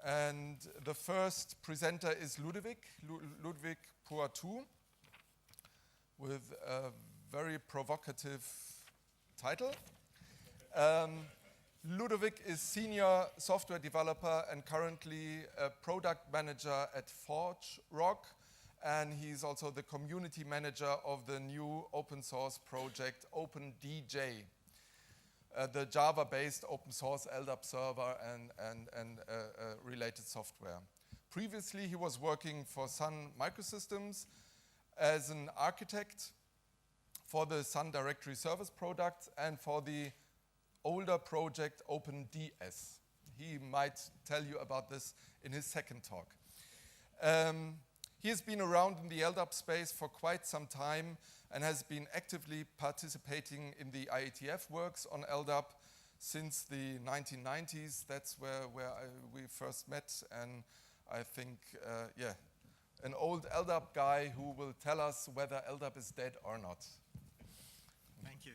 And the first presenter is Ludovic Poitou, with a very provocative title. Ludovic is senior software developer and currently a product manager at ForgeRock, and he's also the community manager of the new open source project OpenDJ, the Java-based open source LDAP server and related software. Previously, he was working for Sun Microsystems as an architect for the Sun Directory Service product and for the older project OpenDS. He might tell you about this in his second talk. He has been around in the LDAP space for quite some time and has been actively participating in the IETF works on LDAP since the 1990s. That's where we first met, and I think, an old LDAP guy who will tell us whether LDAP is dead or not. Thank you.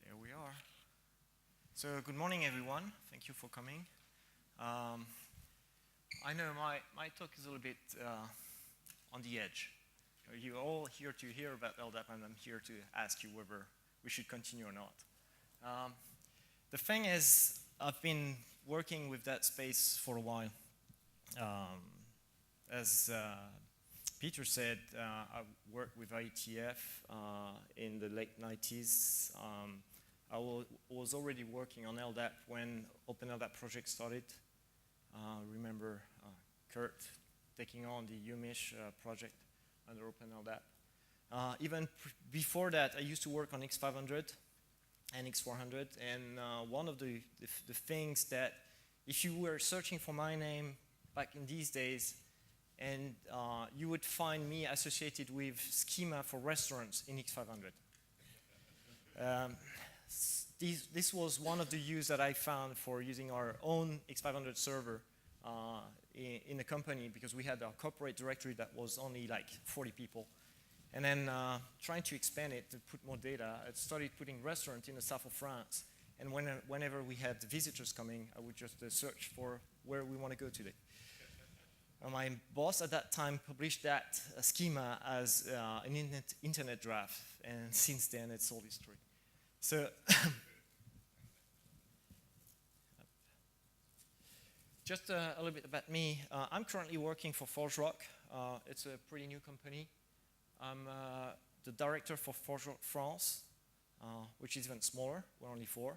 There we are. So good morning, everyone. Thank you for coming. I know my talk is a little bit on the edge. You're all here to hear about LDAP, and I'm here to ask you whether we should continue or not. The thing is, I've been working with that space for a while. As Peter said, I worked with IETF in the late 90s. I was already working on LDAP when Open LDAP project started. Remember Kurt taking on the UMISH project under Open LDAP. Even before that, I used to work on X500 and X400, and one of the things that, if you were searching for my name back in these days, and you would find me associated with schema for restaurants in X500. This was one of the use that I found for using our own X500 server in the company, because we had a corporate directory that was only like 40 people. And then trying to expand it to put more data, I started putting restaurants in the south of France. And whenever we had visitors coming, I would just search for where we want to go today. My boss at that time published that schema as an internet draft, and since then it's all history. So, just a little bit about me. I'm currently working for ForgeRock. It's a pretty new company. I'm the director for ForgeRock France, which is even smaller. We're only 4.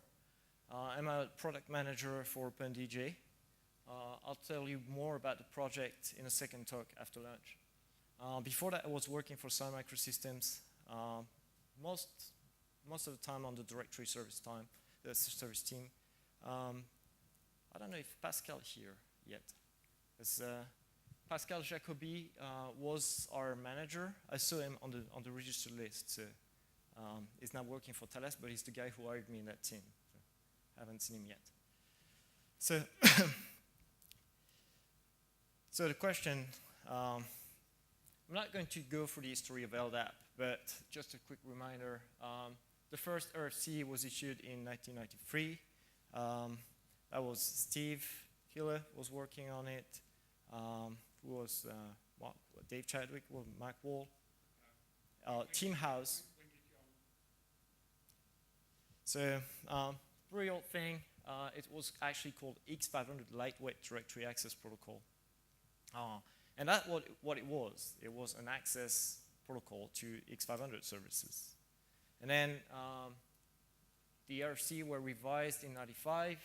I'm a product manager for OpenDJ. I'll tell you more about the project in a second talk after lunch. Before that, I was working for Sun Microsystems, most of the time on the directory service team. I don't know if Pascal here yet. Pascal Jacobi was our manager. I saw him on the registered list. So, he's not working for Thales, but he's the guy who hired me in that team. So, I haven't seen him yet. So. So the question, I'm not going to go through the history of LDAP, but just a quick reminder. The first RFC was issued in 1993. That was Steve Hiller was working on it. Who was Dave Chadwick, Mike Wall, Team House. So pretty old thing. It was actually called X500 Lightweight Directory Access Protocol. And that's what it was. It was an access protocol to X500 services. And then the RFC were revised in 95.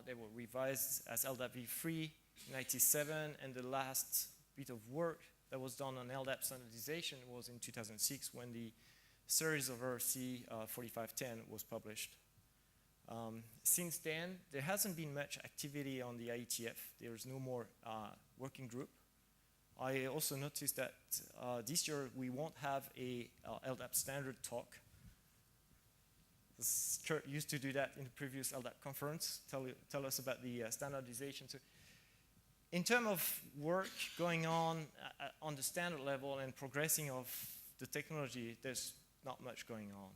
They were revised as LDAP v3 in 97. And the last bit of work that was done on LDAP standardization was in 2006, when the series of RFC 4510 was published. Since then, there hasn't been much activity on the IETF. There's no more working group. I also noticed that this year we won't have a LDAP standard talk. Kurt used to do that in the previous LDAP conference, tell us about the standardization. So in terms of work going on the standard level and progressing of the technology, there's not much going on.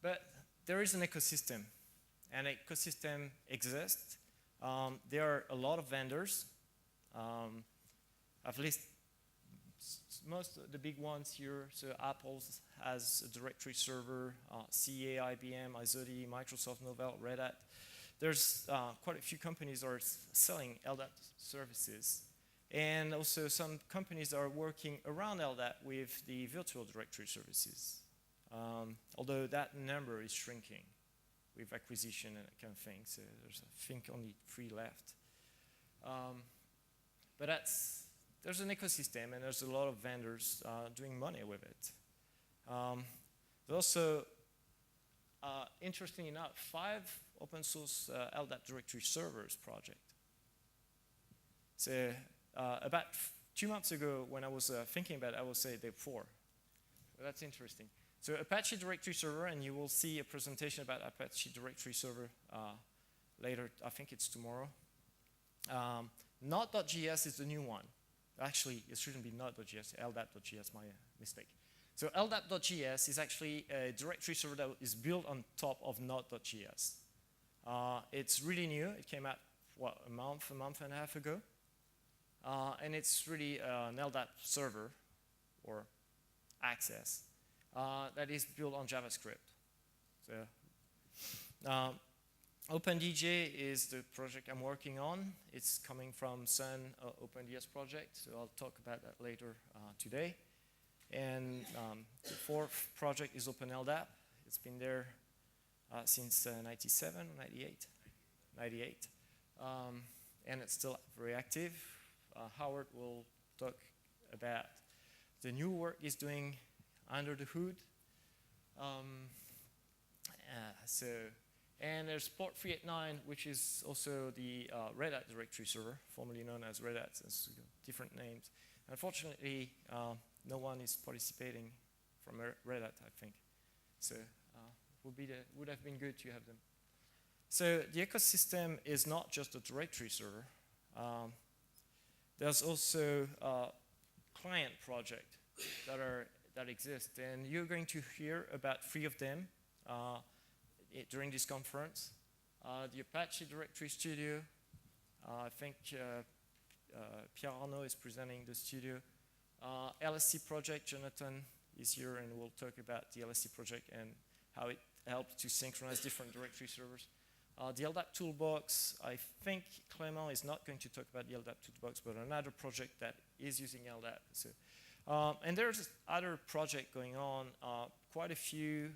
But there is an ecosystem. An ecosystem exists. There are a lot of vendors. I've listed most of the big ones here. So Apple has a directory server, CA, IBM, Izodi, Microsoft, Novell, Red Hat. There's quite a few companies that are selling LDAP services. And also some companies are working around LDAP with the virtual directory services. Although that number is shrinking with acquisition and that kind of thing. So there's, I think, only 3 left. But there's an ecosystem and there's a lot of vendors doing money with it. There's also, interesting enough, 5 open source LDAP directory servers project. So about 2 months ago when I was thinking about it, I would say there were 4. So that's interesting. So Apache directory server, and you will see a presentation about Apache directory server later. I think it's tomorrow. Node.js is the new one. Actually, it shouldn't be Node.js, LDAP.js, my mistake. So LDAP.js is actually a directory server that is built on top of Node.js. It's really new. It came out, what, a month and a half ago. And it's really an LDAP server, or access, that is built on JavaScript. So, OpenDJ is the project I'm working on. It's coming from Sun OpenDS project, so I'll talk about that later today. And the 4th project is OpenLDAP. It's been there since 97, 98, 98. And it's still very active. Howard will talk about the new work he's doing under the hood. And there's port 389, which is also the Red Hat directory server, formerly known as Red Hat, since different names. Unfortunately, no one is participating from Red Hat, I think. So would have been good to have them. So the ecosystem is not just a directory server. There's also a client project that exist, and you're going to hear about 3 of them during this conference. The Apache Directory Studio, I think Pierre Arnaud is presenting the studio. LSC project, Jonathan is here and we'll talk about the LSC project and how it helps to synchronize different directory servers. The LDAP toolbox, I think Clément is not going to talk about the LDAP toolbox, but another project that is using LDAP. So, and there's other project going on, quite a few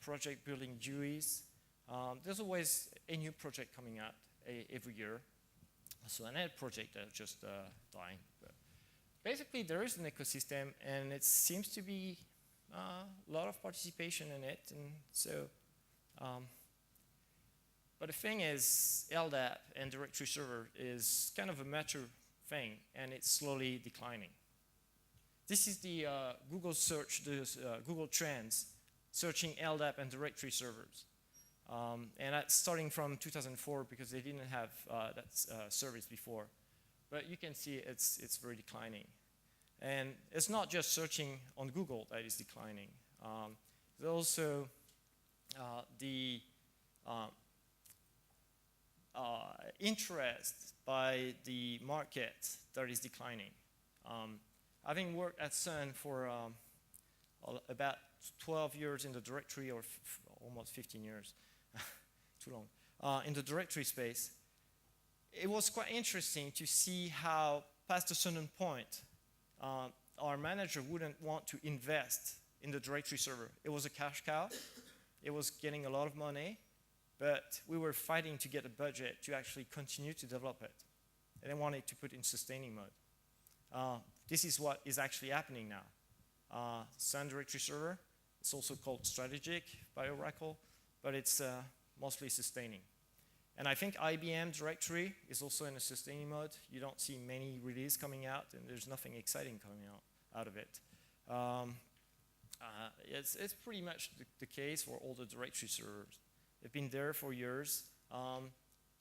project building GUIs. There's always a new project coming out every year. So another project that's just dying. But basically, there is an ecosystem, and it seems to be a lot of participation in it. And so, but the thing is, LDAP and directory server is kind of a mature thing, and it's slowly declining. This is the Google search, the Google Trends, searching LDAP and directory servers. And that's starting from 2004 because they didn't have that service before. But you can see it's very declining. And it's not just searching on Google that is declining. There's also the interest by the market that is declining. Having worked at Sun for about 12 years in the directory, or almost 15 years, too long, in the directory space, it was quite interesting to see how, past a certain point, our manager wouldn't want to invest in the directory server. It was a cash cow. It was getting a lot of money, but we were fighting to get a budget to actually continue to develop it. And they wanted to put in sustaining mode. This is what is actually happening now. Sun directory server, it's also called Strategic by Oracle, but it's mostly sustaining. And I think IBM directory is also in a sustaining mode. You don't see many releases coming out, and there's nothing exciting coming out of it. It's pretty much the case for all the directory servers. They've been there for years.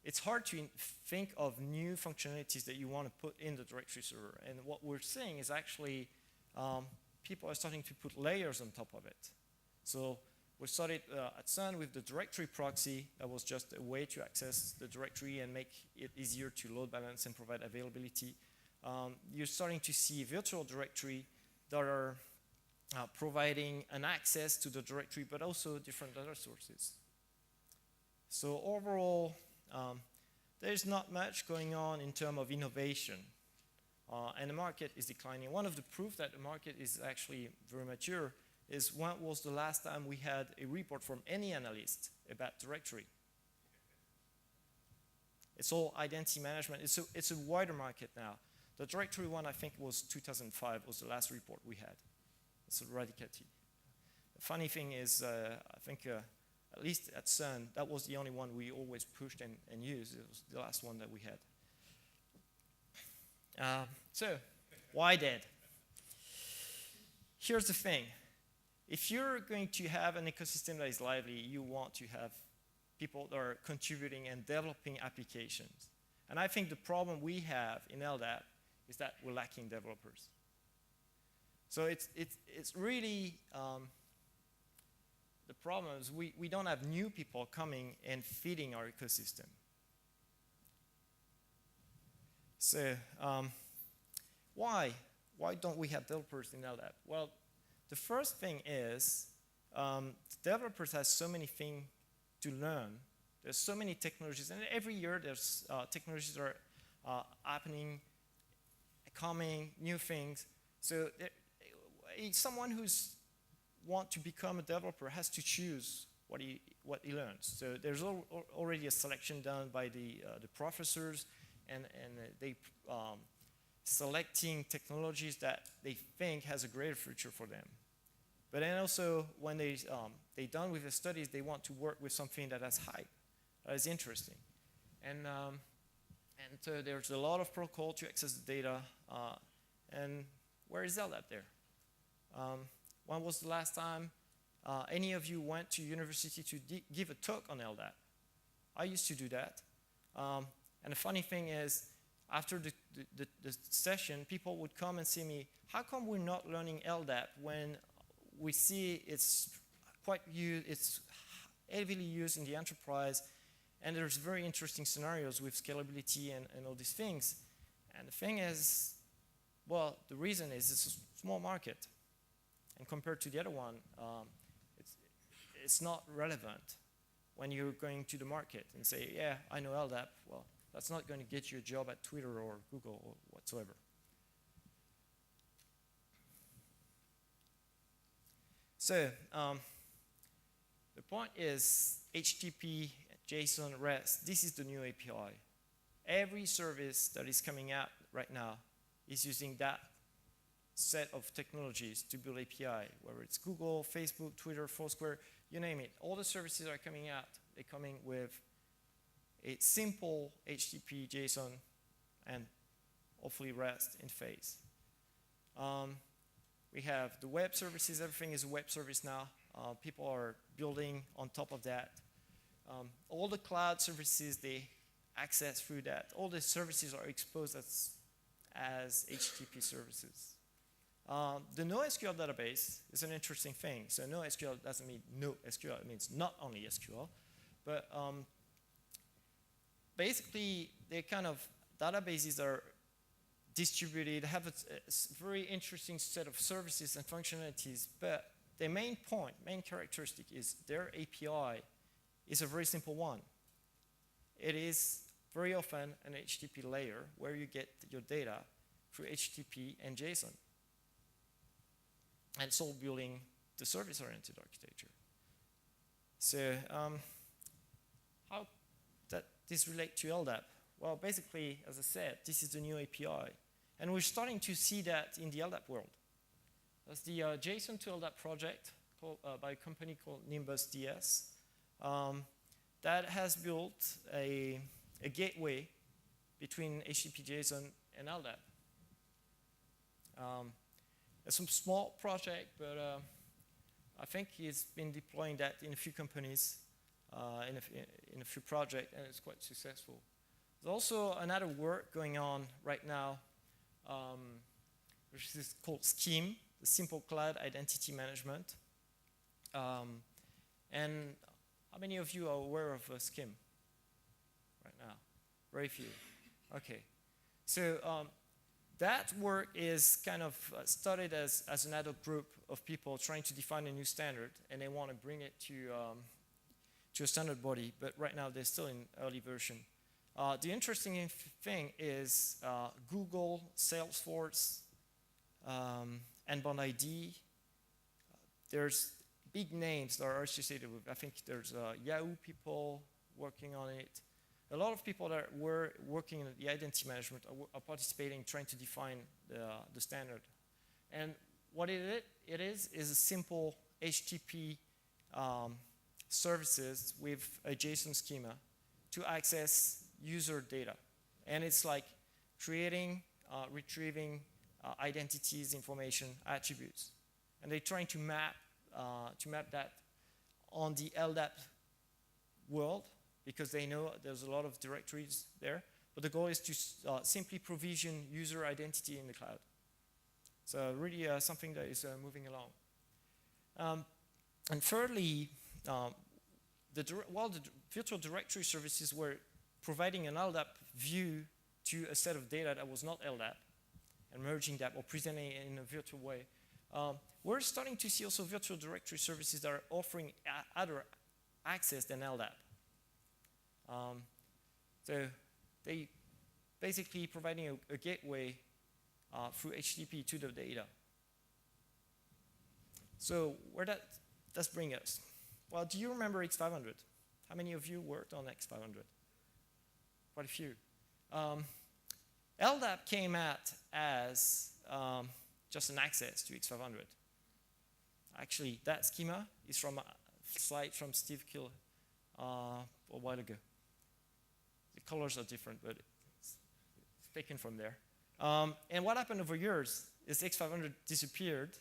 It's hard to think of new functionalities that you want to put in the directory server. And what we're seeing is actually people are starting to put layers on top of it. So we started at Sun with the directory proxy. That was just a way to access the directory and make it easier to load balance and provide availability. You're starting to see virtual directory that are providing an access to the directory, but also different data sources. So overall, there's not much going on in terms of innovation, and the market is declining. One of the proof that the market is actually very mature is when was the last time we had a report from any analyst about directory. It's all identity management. It's a wider market now. The directory one, I think, was 2005, was the last report we had. It's eradicated. The funny thing is, I think at least at Sun, that was the only one we always pushed and used. It was the last one that we had. So, why dead? Here's the thing. If you're going to have an ecosystem that is lively, you want to have people that are contributing and developing applications. And I think the problem we have in LDAP is that we're lacking developers. So it's really, the problem is we don't have new people coming and feeding our ecosystem. So why don't we have developers in LDAP? Well, the first thing is developers have so many things to learn. There's so many technologies, and every year there's technologies that are happening, coming, new things. So someone who's want to become a developer has to choose what he learns. So there's already a selection done by the professors, and they selecting technologies that they think has a greater future for them. But then also when they're done with the studies, they want to work with something that has hype, that is interesting. And so there's a lot of protocol to access the data. And where is LDAP there? When was the last time any of you went to university to give a talk on LDAP? I used to do that. And the funny thing is, after the session, people would come and see me, how come we're not learning LDAP when we see it's heavily used in the enterprise, and there's very interesting scenarios with scalability and all these things. And the thing is, well, the reason is it's a small market. And compared to the other one, it's not relevant when you're going to the market and say, yeah, I know LDAP. Well, that's not going to get you a job at Twitter or Google or whatsoever. So the point is HTTP, JSON, REST, this is the new API. Every service that is coming out right now is using that set of technologies to build API, whether it's Google, Facebook, Twitter, Foursquare, you name it. All the services are coming out. They're coming with a simple HTTP, JSON, and hopefully REST interface. We have the web services. Everything is a web service now. People are building on top of that. All the cloud services, they access through that. All the services are exposed as HTTP services. The NoSQL database is an interesting thing. So NoSQL doesn't mean no SQL. It means not only SQL. But basically, they're kind of databases that are distributed, have a very interesting set of services and functionalities. But the main characteristic is their API is a very simple one. It is very often an HTTP layer where you get your data through HTTP and JSON. And it's all building the service-oriented architecture. So how does this relate to LDAP? Well, basically, as I said, this is the new API. And we're starting to see that in the LDAP world. That's the JSON to LDAP project by a company called Nimbus DS that has built a gateway between HTTP JSON and LDAP. It's a small project, but I think he's been deploying that in a few companies, in a few projects, and it's quite successful. There's also another work going on right now, which is called SCIM, the Simple Cloud Identity Management. And how many of you are aware of SCIM right now? Very few. Okay. So that work is kind of started as an ad hoc group of people trying to define a new standard, and they want to bring it to a standard body, but right now they're still in early version. The interesting thing is Google, Salesforce, Endpoint ID. There's big names that are associated with. I think there's Yahoo people working on it. A lot of people that were working in the identity management are participating, trying to define the standard. And what it is a simple HTTP services with a JSON schema to access user data. And it's like creating, retrieving identities, information, attributes. And they're trying to map that on the LDAP world, because they know there's a lot of directories there. But the goal is to simply provision user identity in the cloud. So really something that is moving along. And thirdly, while the virtual directory services were providing an LDAP view to a set of data that was not LDAP, and merging that or presenting it in a virtual way, we're starting to see also virtual directory services that are offering other access than LDAP. So they basically providing a gateway through HTTP to the data. So where does bring us? Well, do you remember X500? How many of you worked on X500? Quite a few. LDAP came out as just an access to X500. Actually, that schema is from a slide from Steve Kill a while ago. The colors are different, but it's taken from there. And what happened over years is X500 disappeared,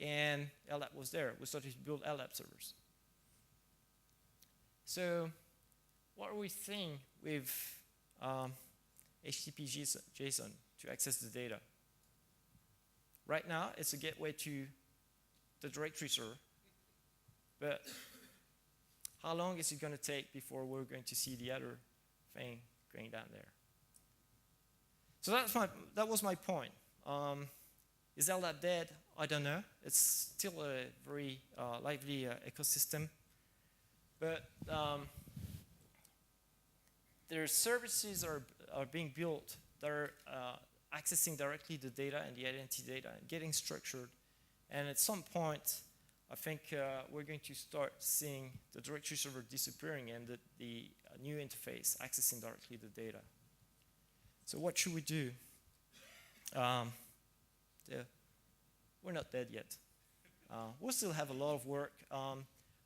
and LDAP was there. We started to build LDAP servers. So what are we seeing with HTTP JSON to access the data? Right now, it's a gateway to the directory server. But how long is it going to take before we're going to see the other thing going down there? So that was my point. Is LDAP dead? I don't know. It's still a very lively ecosystem. But their services are being built that are accessing directly the data and the identity data and getting structured. And at some point, I think we're going to start seeing the directory server disappearing and the new interface accessing directly the data. So what should we do? We're not dead yet. We'll still have a lot of work.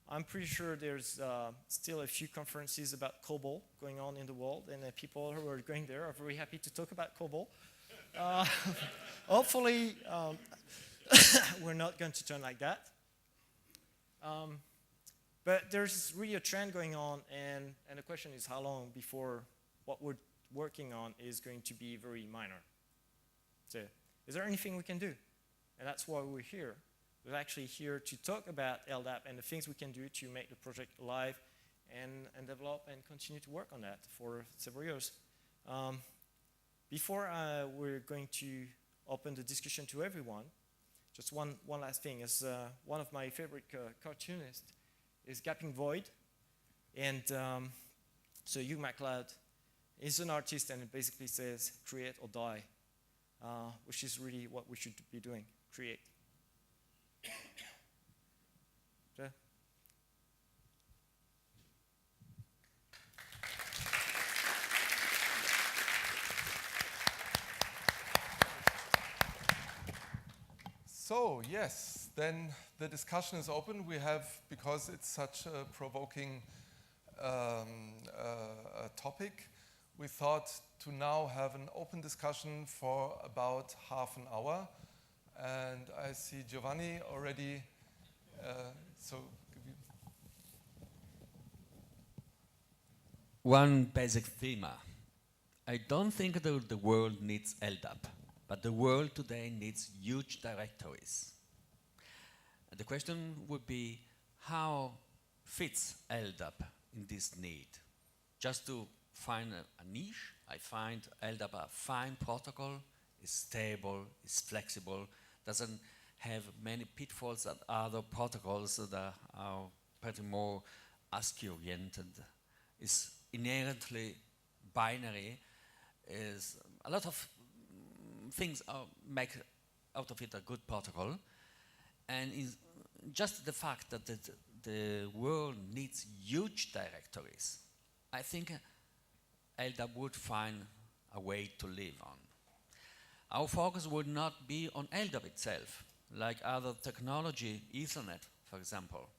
I'm pretty sure there's still a few conferences about COBOL going on in the world, and people who are going there are very happy to talk about COBOL. Hopefully, we're not going to turn like that. But there's really a trend going on, and the question is how long before what we're working on is going to be very minor. So, is there anything we can do? And that's why we're here. We're actually here to talk about LDAP and the things we can do to make the project alive and develop and continue to work on that for several years. Before we're going to open the discussion to everyone, just one last thing. As one of my favorite cartoonists is Gaping Void. And so Hugh MacLeod is an artist, and it basically says, create or die, which is really what we should be doing, create. Okay. So, yes, then the discussion is open. We have, because it's such a provoking topic, we thought to now have an open discussion for about half an hour. And I see Giovanni already So, give you One basic theme. I don't think that the world needs LDAP, but the world today needs huge directories. And the question would be, how fits LDAP in this need? Just to find a niche, I find LDAP a fine protocol, is stable, is flexible, doesn't have many pitfalls that other protocols that are pretty more ASCII-oriented, is inherently binary, is a lot of things make out of it a good protocol, and is just the fact that the world needs huge directories. I think LDAP would find a way to live on. Our focus would not be on LDAP itself, like other technology, Ethernet, for example,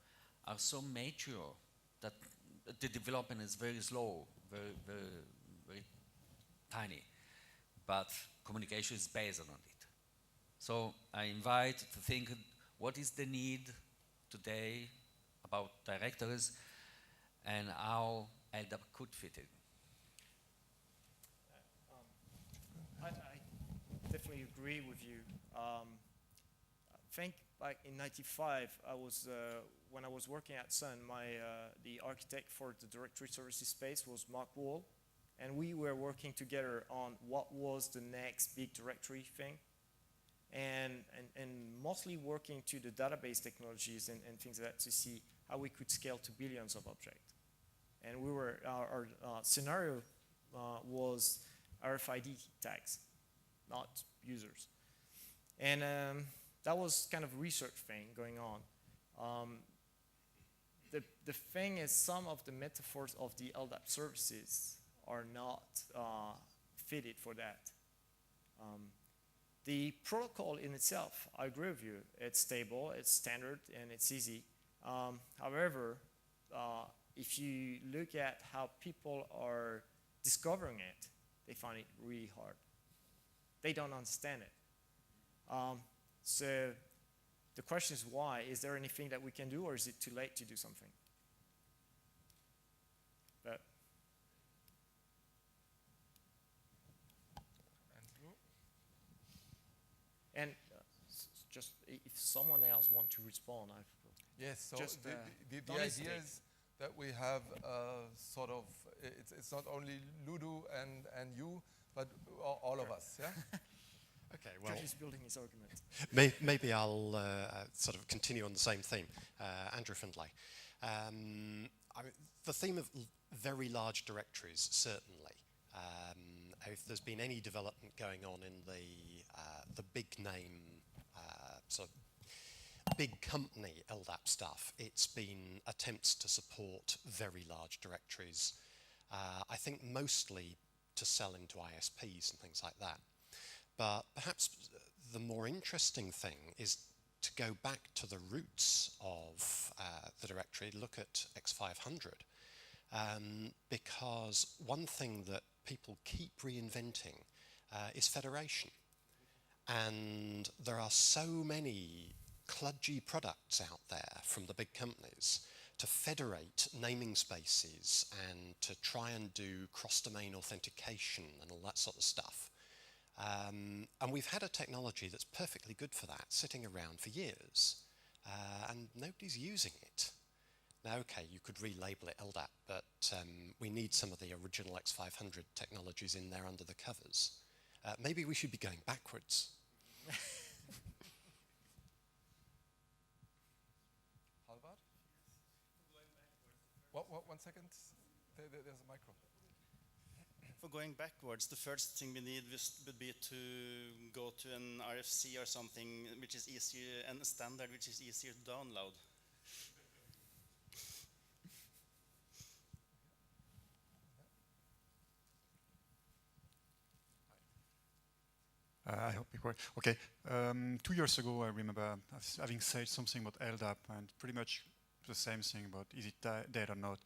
are so mature that the development is very slow, very tiny, but communication is based on it. So I invite to think what is the need today about directories and how LDAP could fit in. I definitely agree with you. I think like in '95, when I was working at Sun, the architect for the directory services space was Mark Wall, and we were working together on what was the next big directory thing, and mostly working to the database technologies and things like that to see how we could scale to billions of objects. And our scenario was RFID tags, not users. And that was kind of research thing going on. The thing is, some of the metaphors of the LDAP services are not fitted for that. The protocol in itself, I agree with you, it's stable, it's standard, and it's easy. However, if you look at how people are discovering it, they find it really hard. They don't understand it. So the question is why? Is there anything that we can do, or is it too late to do something? But and just if someone else wants to respond, yes. So just, the idea is that we have sort of, it's not only Ludo and you, but all of us. Yeah. Okay, well, George is building his argument. maybe I'll sort of continue on the same theme. Andrew Findlay. The theme of very large directories, certainly. If there's been any development going on in the big name, sort of big company LDAP stuff, it's been attempts to support very large directories. I think mostly to sell into ISPs and things like that. But perhaps the more interesting thing is to go back to the roots of the directory, look at X500, because one thing that people keep reinventing is federation. And there are so many kludgy products out there from the big companies to federate naming spaces and to try and do cross-domain authentication and all that sort of stuff. And we've had a technology that's perfectly good for that, sitting around for years, and nobody's using it. Now, okay, you could relabel it LDAP, but we need some of the original X500 technologies in there under the covers. Maybe we should be going backwards. Halvard? 1 second. There's a micro. For going backwards, the first thing we need would be to go to an RFC or something which is easier, and a standard which is easier to download. I hope it works. Okay, 2 years ago, I remember having said something about LDAP, and pretty much the same thing about is it dead or not.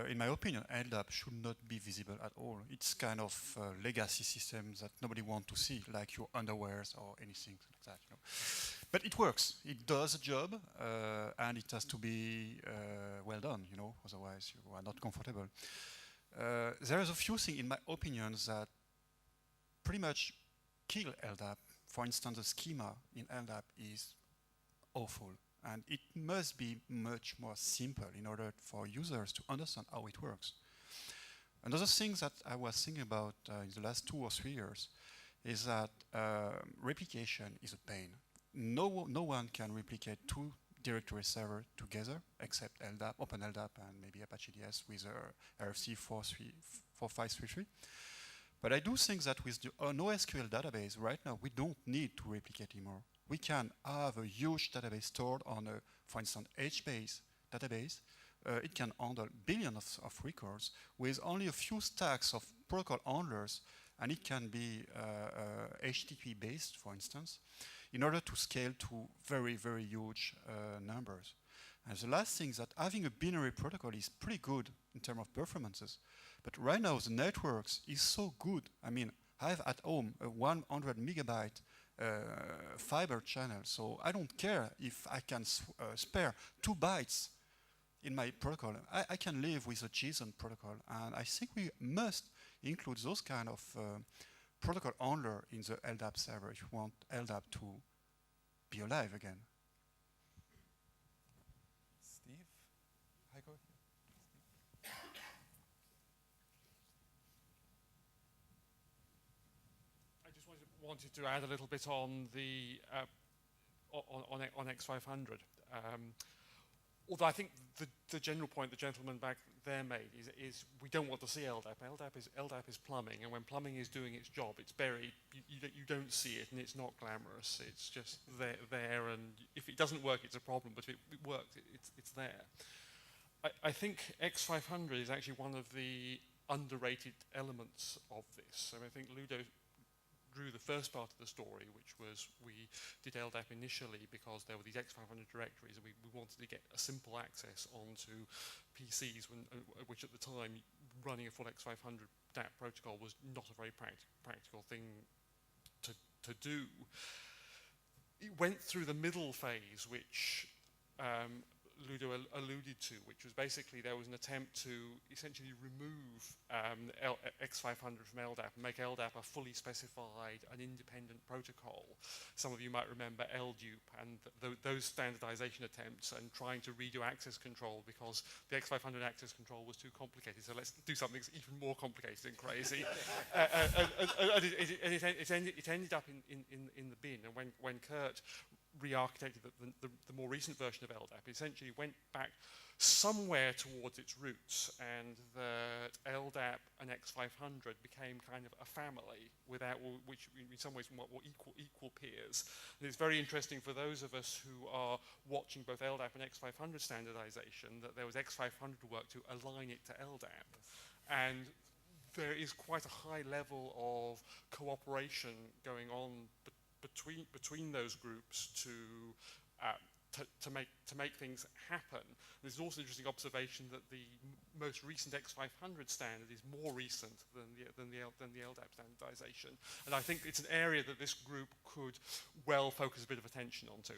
In my opinion, LDAP should not be visible at all. It's kind of legacy systems that nobody wants to see, like your underwears or anything like that. You know. But it works. It does a job, and it has to be well done, you know, otherwise you are not comfortable. There is a few things, in my opinion, that pretty much kill LDAP. For instance, the schema in LDAP is awful, and it must be much more simple in order for users to understand how it works. Another thing that I was thinking about in the last 2 or 3 years is that replication is a pain. No one can replicate 2 directory servers together except LDAP, OpenLDAP, and maybe Apache DS with RFC 4533. But I do think that with the NoSQL database right now, we don't need to replicate anymore. We can have a huge database stored on a, for instance, HBase database. It can handle billions of records with only a few stacks of protocol handlers, and it can be HTTP based, for instance, in order to scale to very, very huge numbers. And the last thing is that having a binary protocol is pretty good in terms of performances. But right now, the networks is so good. I mean, I have at home a 100 megabyte fiber channel, so I don't care if I can spare 2 bytes in my protocol. I can live with a JSON protocol, and I think we must include those kind of protocol handler in the LDAP server if you want LDAP to be alive again. Steve? Heiko? I just wanted to add a little bit on the on X500. Although I think the general point the gentleman back there made is we don't want to see LDAP. LDAP is plumbing, and when plumbing is doing its job, it's buried. You don't see it, and it's not glamorous. It's just there, and if it doesn't work, it's a problem. But if it works, it's there. I think X500 is actually one of the underrated elements of this. I think Ludo drew the first part of the story, which was we did LDAP initially because there were these X500 directories, and we wanted to get a simple access onto PCs, which at the time, running a full X500 DAP protocol was not a very practical thing to do. It went through the middle phase, which Ludo alluded to, which was basically there was an attempt to essentially remove X500 from LDAP and make LDAP a fully specified and independent protocol. Some of you might remember LDAP and those standardization attempts and trying to redo access control because the X500 access control was too complicated. So let's do something that's even more complicated and crazy. It ended up in the bin. And when Kurt re-architected the more recent version of LDAP, essentially went back somewhere towards its roots, and that LDAP and X500 became kind of a family, which in some ways were equal peers. And it's very interesting for those of us who are watching both LDAP and X500 standardization that there was X500 work to align it to LDAP. And there is quite a high level of cooperation going on between those groups to make things happen. There's also an interesting observation that the most recent X500 standard is more recent than the LDAP standardization, and I think it's an area that this group could well focus a bit of attention onto.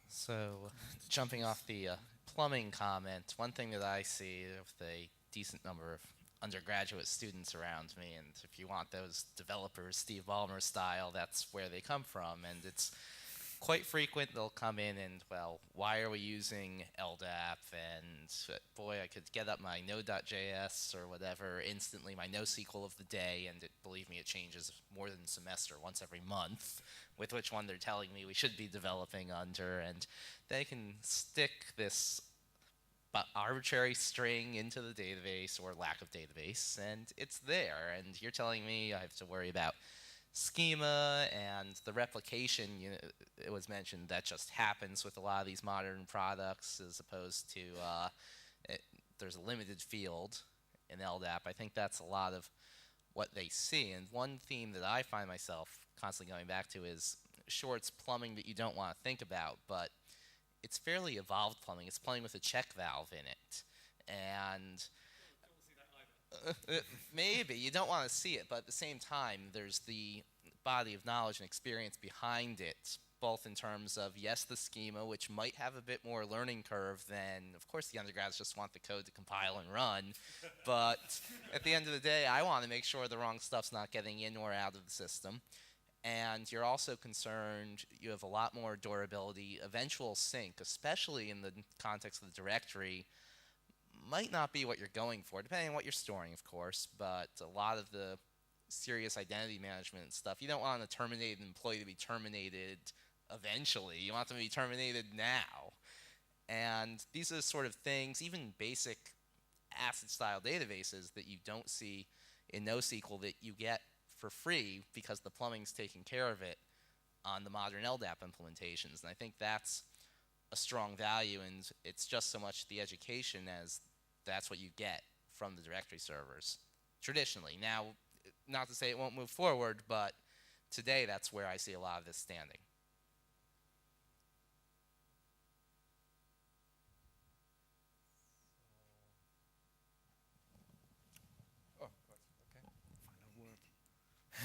So, jumping off the plumbing comment, one thing that I see with a decent number of undergraduate students around me, and if you want those developers, Steve Ballmer style, that's where they come from, and it's quite frequent they'll come in and, well, why are we using LDAP? And boy, I could get up my Node.js or whatever instantly, my NoSQL of the day, and believe me, it changes more than a semester, once every month, with which one they're telling me we should be developing under, and they can stick this arbitrary string into the database or lack of database, and it's there, and you're telling me I have to worry about schema and the replication. It was mentioned that just happens with a lot of these modern products, as opposed to there's a limited field in LDAP. I think that's a lot of what they see, and one theme that I find myself constantly going back to is, sure, it's plumbing that you don't want to think about, but it's fairly evolved plumbing. It's plumbing with a check valve in it. And maybe you don't want to see it, but at the same time, there's the body of knowledge and experience behind it, both in terms of, yes, the schema, which might have a bit more learning curve than, of course, the undergrads just want the code to compile and run. But at the end of the day, I want to make sure the wrong stuff's not getting in or out of the system. And you're also concerned you have a lot more durability. Eventual sync, especially in the context of the directory, might not be what you're going for, depending on what you're storing, of course, but a lot of the serious identity management and stuff, you don't want a terminated employee to be terminated eventually. You want them to be terminated now. And these are the sort of things, even basic ACID-style databases that you don't see in NoSQL that you get for free because the plumbing's taking care of it on the modern LDAP implementations. And I think that's a strong value, and it's just so much the education as that's what you get from the directory servers traditionally. Now, not to say it won't move forward, but today that's where I see a lot of this standing. Oh,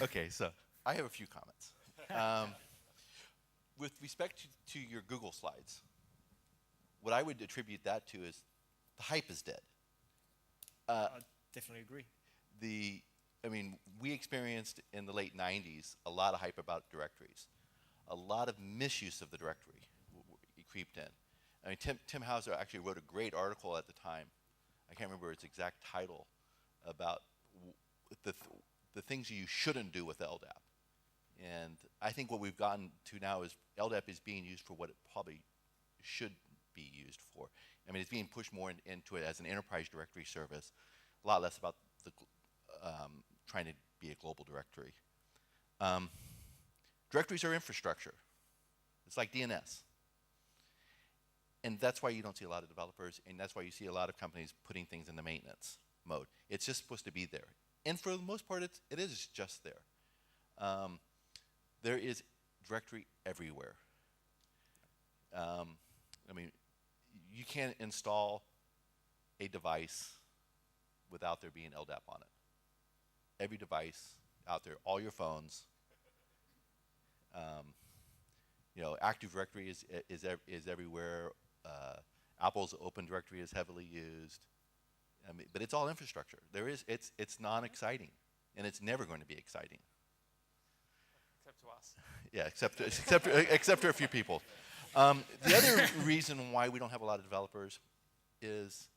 okay. Okay, so I have a few comments. With respect to your Google slides, what I would attribute that to is the hype is dead. I definitely agree. I mean, we experienced in the late 90s a lot of hype about directories. A lot of misuse of the directory creeped in. I mean, Tim Hauser actually wrote a great article at the time. I can't remember its exact title, about the things you shouldn't do with LDAP. And I think what we've gotten to now is LDAP is being used for what it probably should be used for. I mean, it's being pushed more into it as an enterprise directory service, a lot less about the trying to be a global directory. Directories are infrastructure. It's like DNS. And that's why you don't see a lot of developers, and that's why you see a lot of companies putting things in the maintenance mode. It's just supposed to be there. And for the most part, it is just there. There is directory everywhere. I mean, you can't install a device without there being LDAP on it. Every device out there, all your phones. You know, Active Directory is everywhere. Apple's Open Directory is heavily used. I mean, but it's all infrastructure. It's non-exciting, and it's never going to be exciting. Except to us. Yeah, except for a few people. The other reason why we don't have a lot of developers is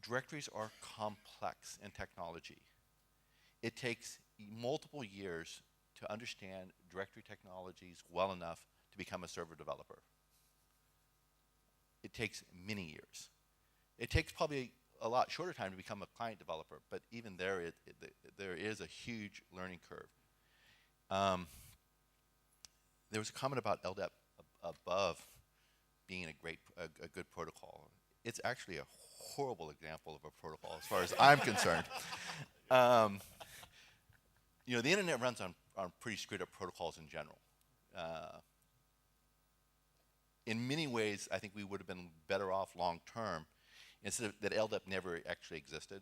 directories are complex in technology. It takes multiple years to understand directory technologies well enough to become a server developer. It takes many years. It takes probably a lot shorter time to become a client developer, but even there, there is a huge learning curve. There was a comment about LDAP above being a good protocol. It's actually a horrible example of a protocol as far as I'm concerned. You know, the internet runs on pretty screwed up protocols in general. In many ways, I think we would have been better off long term instead of that LDAP never actually existed.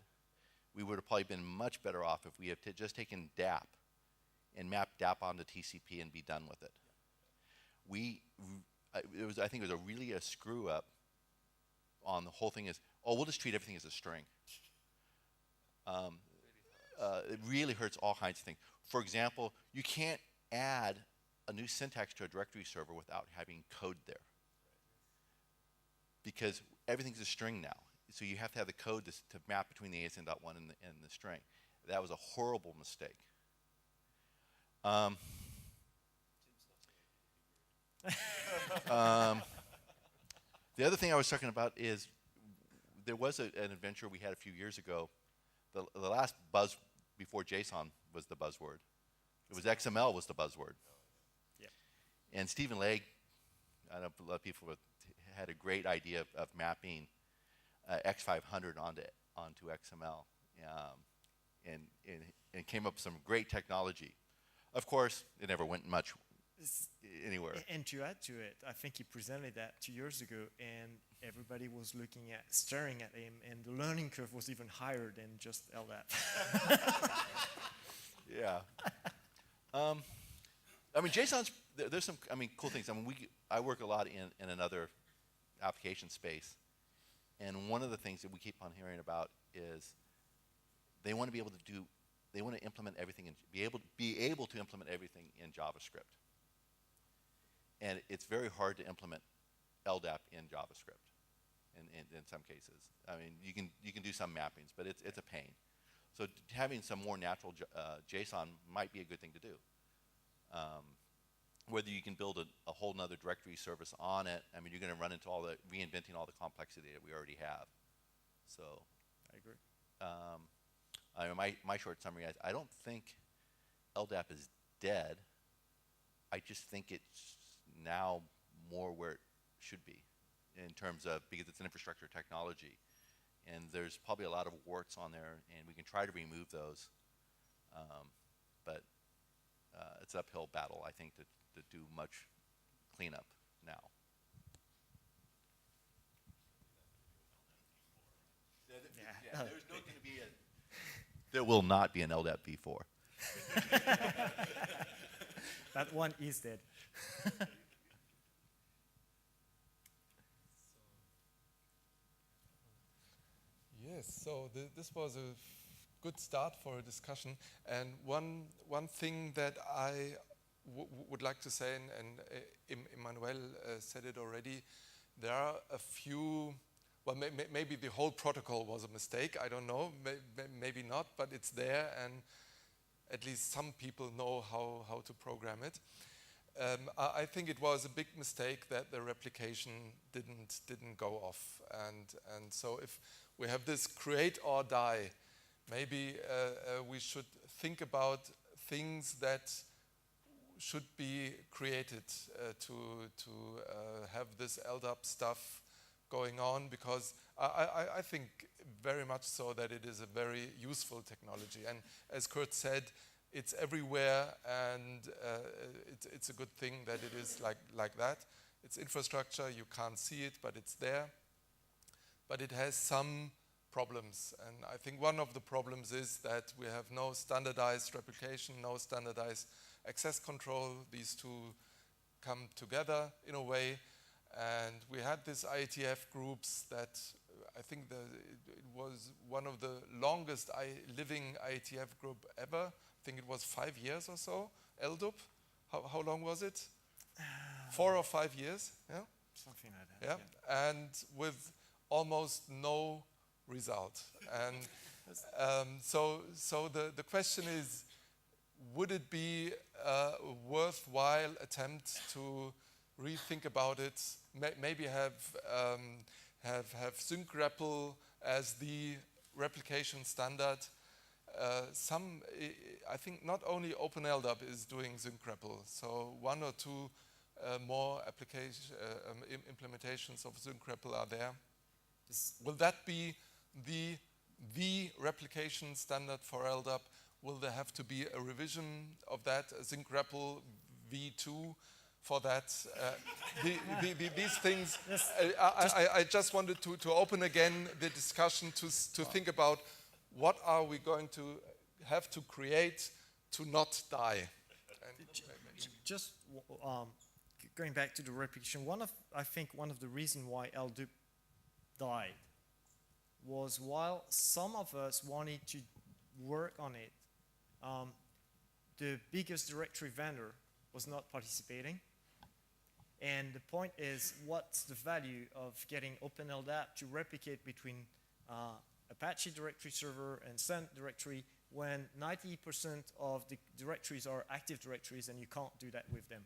We would have probably been much better off if we had just taken DAP and mapped DAP onto TCP and be done with it. I think it was really a screw up on the whole thing is, oh, we'll just treat everything as a string. It really hurts all kinds of things. For example, you can't add a new syntax to a directory server without having code there, because everything's a string now. So you have to have the code to map between the ASN.1 and the string. That was a horrible mistake. The other thing I was talking about is there was an adventure we had a few years ago. The last buzz before JSON was the buzzword. It was XML was the buzzword. Yeah. And Stephen Legg, I know a lot of people had a great idea of mapping X500 onto XML, and came up with some great technology. Of course, it never went much anywhere. And to add to it, I think he presented that 2 years ago, and everybody was staring at him, and the learning curve was even higher than just LDAP. Yeah. I mean, JSON's, there's some, cool things. I work a lot in another application space, and one of the things that we keep on hearing about is they want to be able to do, they want to implement everything and be able to implement everything in JavaScript. And it's very hard to implement LDAP in JavaScript in some cases. I mean, you can do some mappings, but it's a pain. So having some more natural JSON might be a good thing to do. Whether you can build a whole nother directory service on it, I mean, you're going to run into reinventing all the complexity that we already have. So I agree. My short summary is I don't think LDAP is dead. I just think it's now more where it should be in terms of, because it's an infrastructure technology. And there's probably a lot of warts on there, and we can try to remove those. But it's an uphill battle, I think, to do much cleanup now. Yeah. There's not going to be there will not be an LDAP v4. That one is dead. Yes, so this was a good start for a discussion. And one thing that I would like to say, and Emmanuel said it already, there are a few, well, maybe the whole protocol was a mistake, I don't know, maybe not, but it's there, and at least some people know how to program it. I think it was a big mistake that the replication didn't go off, and so if we have this create or die, maybe we should think about things that should be created to have this LDAP stuff going on, because I think very much so that it is a very useful technology. And as Kurt said, it's everywhere, and it's a good thing that it is like that. It's infrastructure, you can't see it, but it's there. But it has some problems, and I think one of the problems is that we have no standardized replication, no standardized access control. These two come together in a way, and we had these IETF groups that I think it was one of the longest living IETF group ever. I think it was 5 years or so. LDAP, how long was it? 4 or 5 years, yeah? Something like that. Yeah, and with almost no result. And so the question is, would it be a worthwhile attempt to rethink about it? Maybe have SyncRepl as the replication standard. I think not only OpenLDAP is doing SyncRepl, so 1 or 2 more implementations of SyncRepl are there. Will that be the replication standard for LDAP? Will there have to be a revision of that, a SyncRepl v2 for that? These things, I just wanted to open again the discussion to think about what are we going to have to create to not die. Just going back to the replication, I think one of the reasons why LDAP died was while some of us wanted to work on it, the biggest directory vendor was not participating. And the point is, what's the value of getting OpenLDAP to replicate between Apache directory server and Sun directory when 90% of the directories are active directories and you can't do that with them?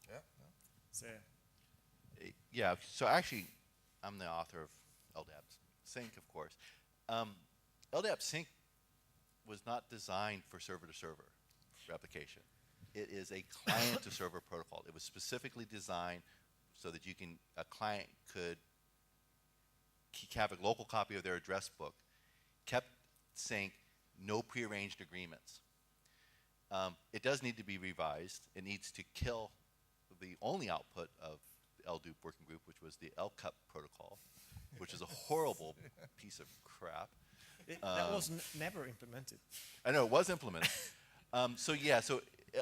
Yeah. So. Yeah, so actually, I'm the author of LDAP Sync, of course. LDAP Sync was not designed for server-to-server replication. It is a client-to-server protocol. It was specifically designed so that a client could have a local copy of their address book, kept sync, no prearranged agreements. It does need to be revised. It needs to kill the only output of the LDAP working group, which was the LCUP protocol, which is a horrible piece of crap. That was never implemented. I know, it was implemented. So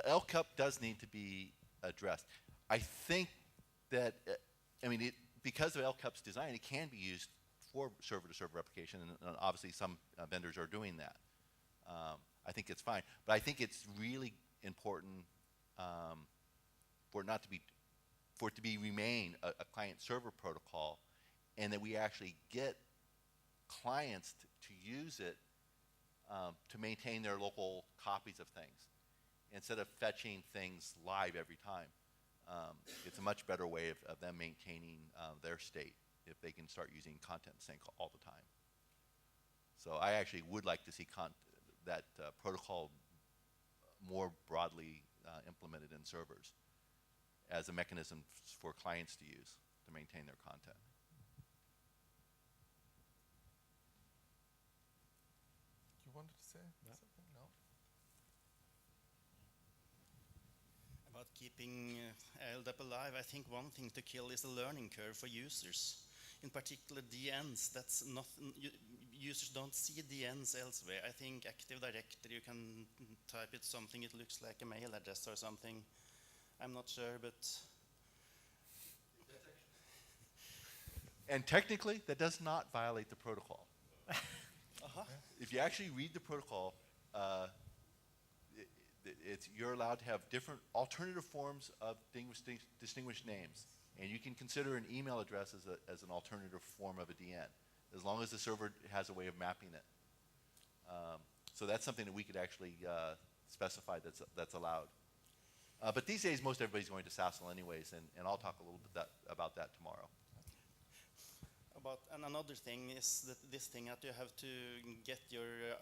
LCUP does need to be addressed. I think that, because of LCUP's design, it can be used for server-to-server replication, and obviously some vendors are doing that. I think it's fine, but I think it's really important for it to remain a client-server protocol, and that we actually get clients to use it to maintain their local copies of things, instead of fetching things live every time. It's a much better way of them maintaining their state if they can start using content sync all the time. So I actually would like to see that protocol more broadly implemented in servers as a mechanism for clients to use to maintain their content. You wanted to say something? No? About keeping LDAP alive, I think one thing to kill is the learning curve for users. In particular, DNs. That's not users don't see DNs elsewhere. I think Active Directory, you can type it something. It looks like a mail address or something. I'm not sure, but. And technically, that does not violate the protocol. If you actually read the protocol, you're allowed to have different alternative forms of distinguished names. And you can consider an email address as an alternative form of a DN, as long as the server has a way of mapping it. So that's something that we could actually specify that's allowed. But these days, most everybody's going to SASL anyways, and I'll talk a little bit about that tomorrow. And another thing is that this thing that you have to get your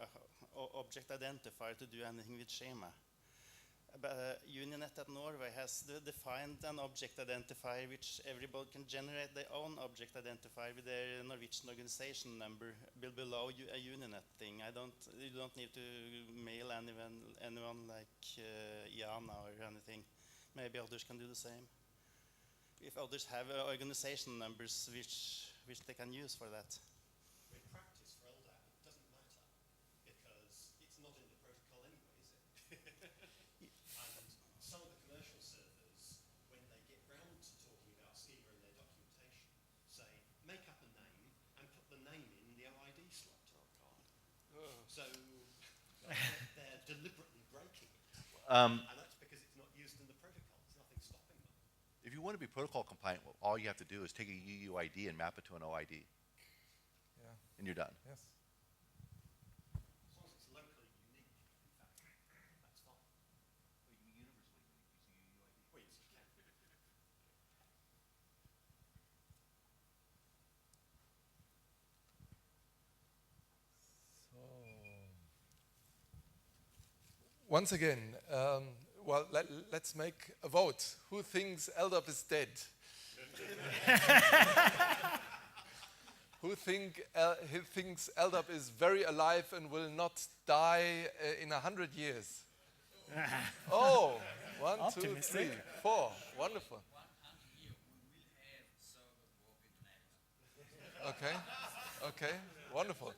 object identifier to do anything with schema. Uninet at Norway has defined an object identifier which everybody can generate their own object identifier with their Norwegian organization number below a Uninet thing. You don't need to mail anyone like Iana or anything. Maybe others can do the same. If others have organization numbers which they can use for that. In practice for LDAP, it doesn't matter because it's not in the protocol anyway, is it? And some of the commercial servers, when they get round to talking about schema in their documentation, say, make up a name and put the name in the OID slot. So they're deliberately breaking it. And that's because it's not used in the protocol. There's nothing stopping them. If you want to be protocol compliant, well, all you have to do is take a UUID and map it to an OID. Yeah. And you're done. Yes. As long as it's locally unique, in fact, that's fine. Well, you can be universally unique using UUID. Well, yes, you can. Once again, let's make a vote. Who thinks LDAP is dead? Who thinks LDAP is very alive and will not die in 100 years? Oh, 1, 2, 3, Optimistic. 4. Wonderful. Okay, okay, wonderful.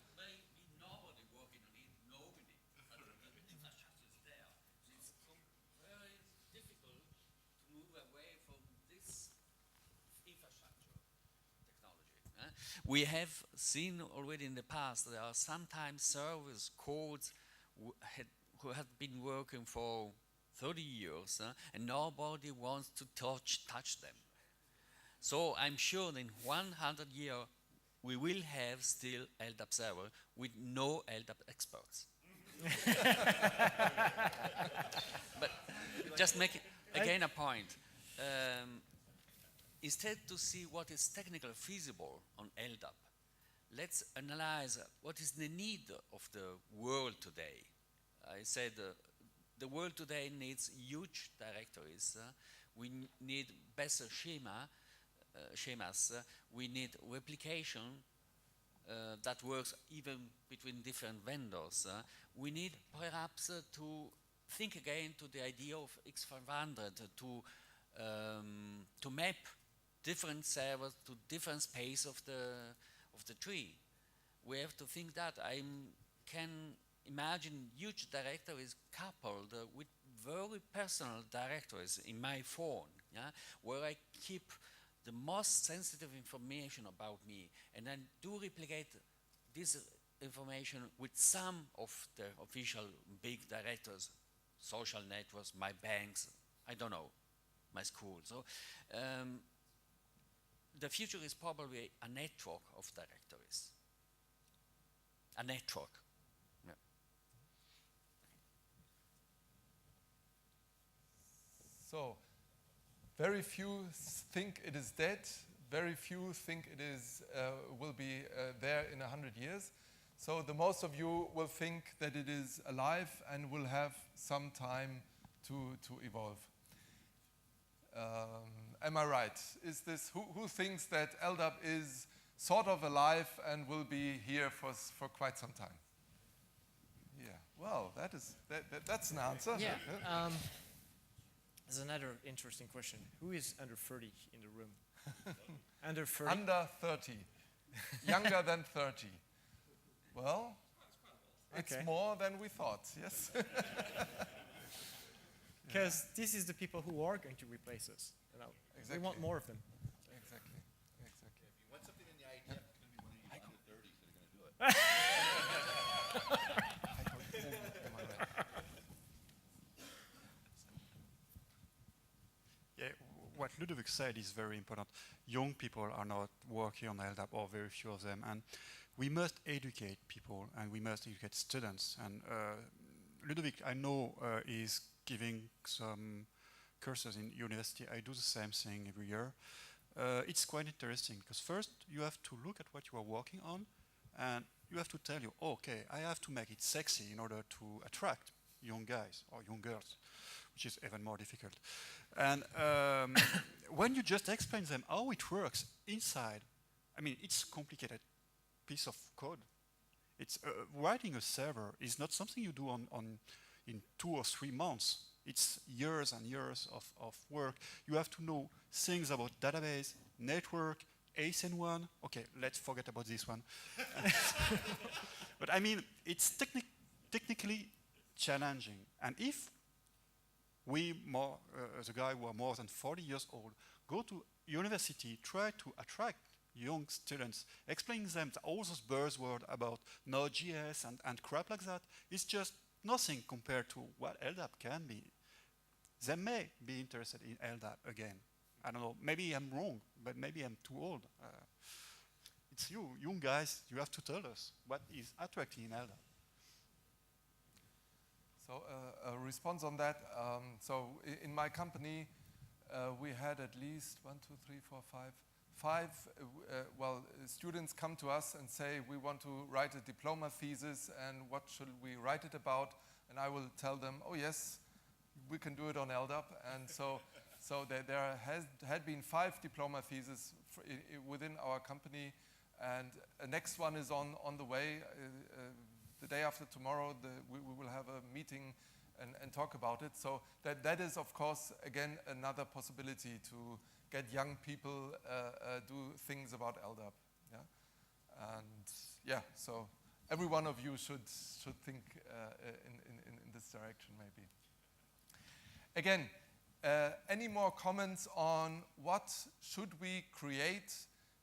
We have seen already in the past there are sometimes servers, codes who have been working for 30 years and nobody wants to touch them. So I'm sure that in 100 years we will have still LDAP server with no LDAP experts. But just make again a point. Instead to see what is technically feasible on LDAP, let's analyze what is the need of the world today. I said the world today needs huge directories. We need better schemas. We need replication that works even between different vendors. We need perhaps to think again to the idea of X500 to map different servers to different space of the tree. We have to think that I can imagine huge directories coupled with very personal directories in my phone, yeah, where I keep the most sensitive information about me, and then do replicate this information with some of the official big directories, social networks, my banks, I don't know, my school. So the future is probably a network of directories. A network. Yeah. So, very few think it is dead. Very few think it is will be there in 100 years. So the most of you will think that it is alive and will have some time to evolve. Am I right? Is this who thinks that LDAP is sort of alive and will be here for quite some time? Yeah. Well, that's an answer. Yeah. There's another interesting question. Who is under 30 in the room? Under 30? Under 30. Younger than 30. Well, it's more than we thought, yes? Because this is the people who are going to replace us. You know, Exactly. we want more of them. Exactly. Exactly. If you want something in the IDF, it's going to be one of you under 30s that are going to do it. Yeah, what Ludovic said is very important. Young people are not working on LDAP, or very few of them, and we must educate people, and we must educate students. And Ludovic, I know, is giving some courses in university. I do the same thing every year. It's quite interesting, because first you have to look at what you are working on, and you have to tell you, okay, I have to make it sexy in order to attract young guys or young girls, which is even more difficult. And when you just explain them how it works inside, I mean, it's a complicated piece of code. It's writing a server is not something you do in 2 or 3 months. It's years and years of work. You have to know things about database, network, ASN1. Okay, let's forget about this one. But I mean, it's technically challenging. And if we, the guy who are more than 40 years old, go to university, try to attract young students, explaining them all those buzzwords about Node.js and crap like that, is just nothing compared to what LDAP can be. They may be interested in LDAP again. I don't know, maybe I'm wrong, but maybe I'm too old. It's you, young guys, you have to tell us what is attracting in LDAP. So a response on that. So in my company, we had at least 5 students come to us and say, we want to write a diploma thesis, and what should we write it about? And I will tell them, oh yes, we can do it on LDAP. And so there had been 5 diploma theses within our company, and a next one is on the way. The day after tomorrow, we will have a meeting and talk about it. So that is, of course, again, another possibility to get young people do things about LDAP. Yeah? And yeah, so every one of you should think in this direction, maybe. Again, any more comments on what should we create?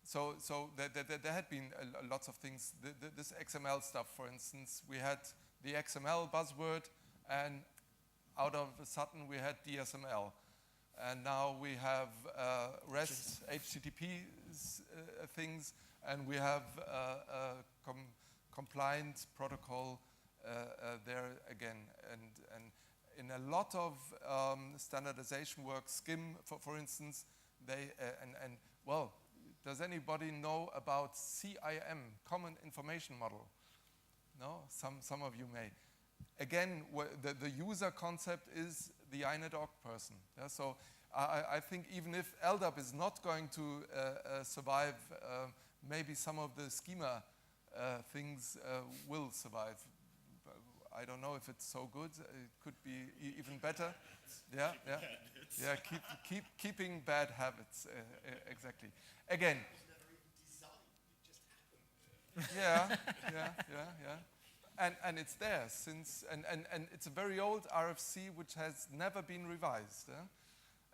So there had been lots of things. This XML stuff, for instance, we had the XML buzzword, and out of a sudden we had DSML. And now we have REST, HTTP things, and we have compliant protocol there again. And in a lot of standardization work, SCIM, for instance, well, does anybody know about CIM, Common Information Model? No? Some of you may. Again, the user concept is the INET.org person. Yeah? So I think even if LDAP is not going to survive, maybe some of the schema things will survive. I don't know if it's so good. It could be even better. Yeah, yeah, yeah. Keeping bad habits. Exactly. Again. Yeah, yeah, yeah, yeah. And it's there since, and it's a very old RFC which has never been revised.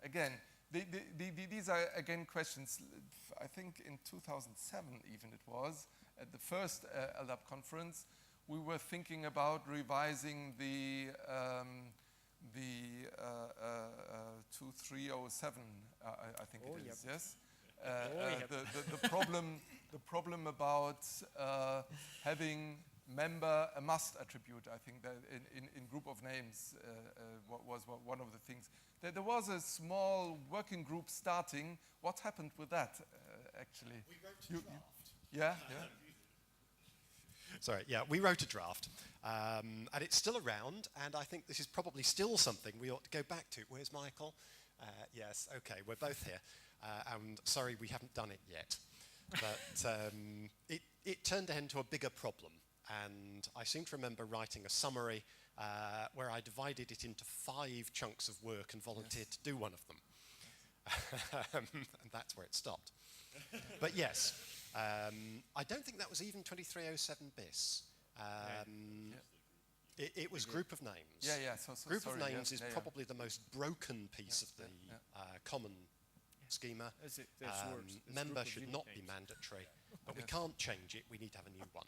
Again, these are again questions. I think in 2007 even it was at the first LDAP conference, we were thinking about revising the 2307. I think it is. Yes. The problem about having member a must attribute. I think that in group of names was one of the things. There was a small working group starting. What happened with that, actually? We wrote a draft. Yeah, yeah. Sorry, yeah, we wrote a draft, and it's still around, and I think this is probably still something we ought to go back to. Where's Michael? Yes, okay, we're both here, and sorry we haven't done it yet. But it turned into a bigger problem, and I seem to remember writing a summary where I divided it into 5 chunks of work and volunteered to do one of them. And that's where it stopped. But yes, I don't think that was even 2307 bis. It was group of names. Yeah, yeah. Group of names is probably the most broken piece of the common schema. Member should not be mandatory, but we can't change it. We need to have a new one.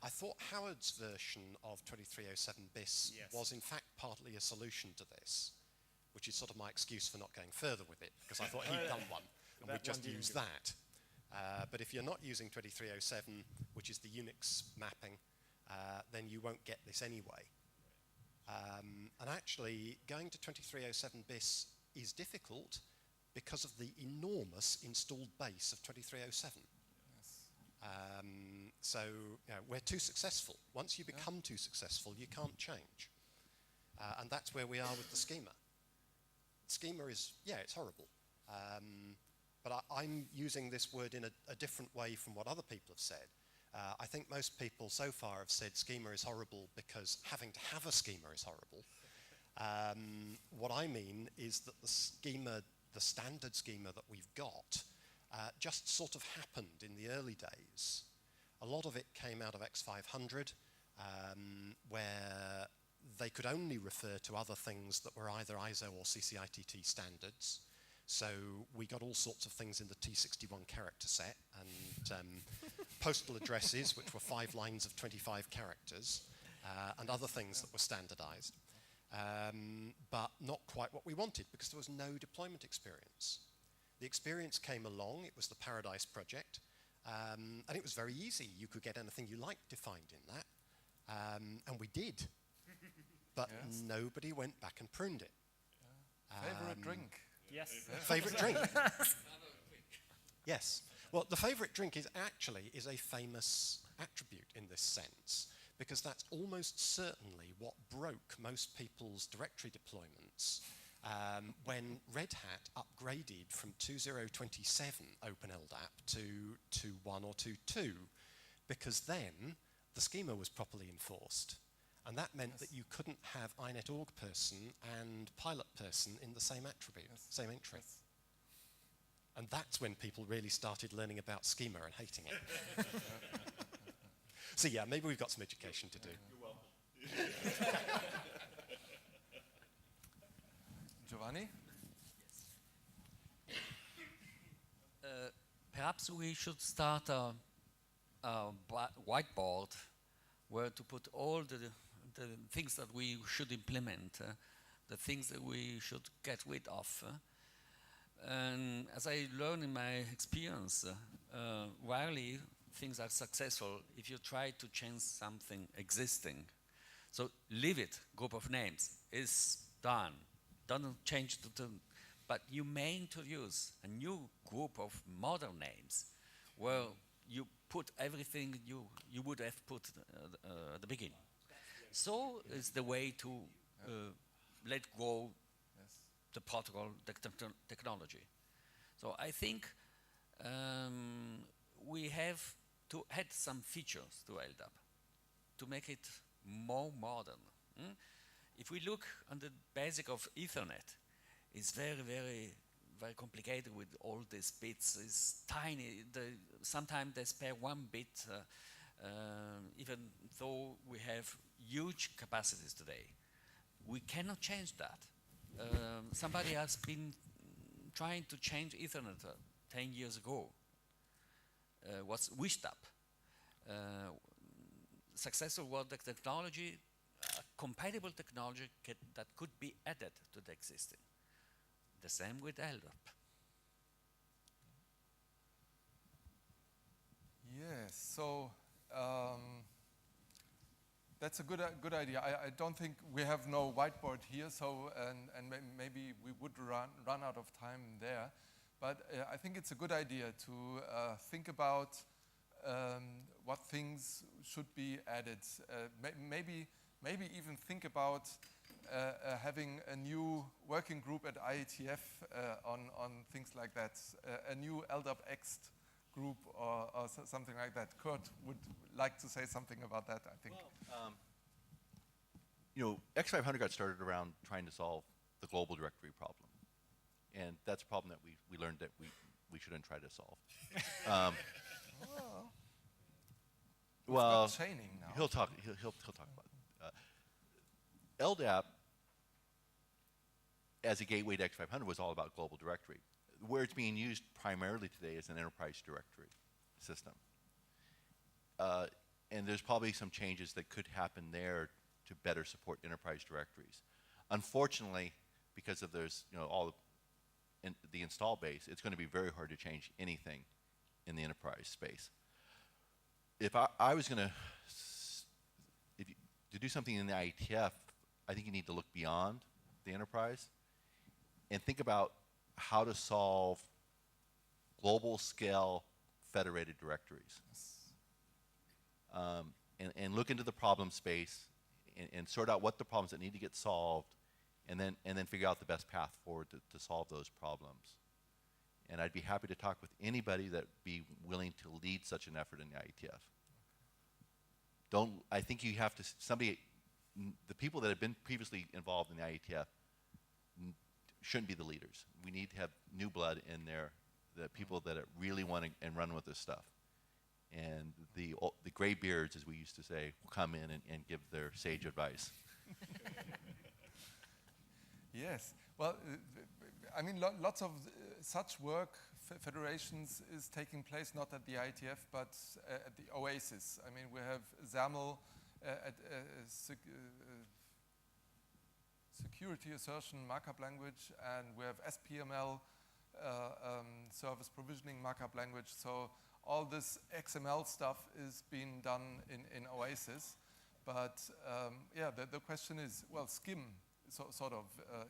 I thought Howard's version of 2307 bis was in fact partly a solution to this, which is sort of my excuse for not going further with it, because I thought he'd done one, and we'd just use that. But if you're not using 2307, which is the Unix mapping, then you won't get this anyway. And actually, going to 2307 bis is difficult because of the enormous installed base of 2307. So we're too successful. Once you become too successful, you can't change. And that's where we are with the schema. Schema is, it's horrible. But I'm using this word in a different way from what other people have said. I think most people so far have said schema is horrible because having to have a schema is horrible. What I mean is that the schema, the standard schema that we've got, just sort of happened in the early days. A lot of it came out of X500, where they could only refer to other things that were either ISO or CCITT standards. So we got all sorts of things in the T61 character set, and postal addresses, which were 5 lines of 25 characters, and other things that were standardized. But not quite what we wanted, because there was no deployment experience. The experience came along, it was the Paradise project, and it was very easy. You could get anything you liked defined in that, and we did. But nobody went back and pruned it. Favorite drink? Yes. Favorite drink? Yes. Well, the favorite drink is actually a famous attribute in this sense, because that's almost certainly what broke most people's directory deployments when Red Hat upgraded from 2027 Open LDAP to 1 or 2.2, because then the schema was properly enforced. And that meant that you couldn't have INET org person and pilot person in the same attribute, same entry. And that's when people really started learning about schema and hating it. So yeah, maybe we've got some education to do. You're welcome. Giovanni? Perhaps we should start a whiteboard where to put all the things that we should implement, the things that we should get rid of. And as I learned in my experience, rarely things are successful if you try to change something existing. So leave it, group of names, is done. Don't change but you may introduce a new group of modern names where you put everything you would have put at the beginning. So is the way to let go the protocol, the technology. So I think we have to add some features to LDAP to make it more modern. If we look on the basic of Ethernet, it's very, very, very complicated with all these bits. It's tiny. Sometimes they spare 1 bit, even though we have huge capacities today. We cannot change that. Somebody has been trying to change Ethernet 10 years ago. Was WishTap. Successful was the technology, compatible technology that could be added to the existing. The same with LDAP. Yes, so that's a good idea. I don't think we have no whiteboard here, so and maybe we would run out of time there. But I think it's a good idea to think about what things should be added. Maybe even think about having a new working group at IETF on things like that. A new LDAPX group or something like that. Kurt would like to say something about that, I think. Well, you know, X500 got started around trying to solve the global directory problem. And that's a problem that we learned that we shouldn't try to solve. Well, training now. He'll talk about it. LDAP, as a gateway to X500, was all about global directory. Where it's being used primarily today is an enterprise directory system. And there's probably some changes that could happen there to better support enterprise directories. Unfortunately, because of all the install base, it's going to be very hard to change anything in the enterprise space. If I was going to do something in the IETF, I think you need to look beyond the enterprise and think about how to solve global scale federated directories. And look into the problem space and sort out what the problems that need to get solved, and then figure out the best path forward to solve those problems. And I'd be happy to talk with anybody that'd be willing to lead such an effort in the IETF. I think you have to, the people that have been previously involved in the IETF shouldn't be the leaders. We need to have new blood in there, the people that really want to and run with this stuff. And the gray beards, as we used to say, will come in and give their sage advice. Yes, well, I mean, lots of such work, federations, is taking place not at the IETF, but at the OASIS. I mean, we have XAML at security assertion markup language, and we have SPML, service provisioning markup language. So all this XML stuff is being done in OASIS. But yeah, the question is, well, SCIM sort of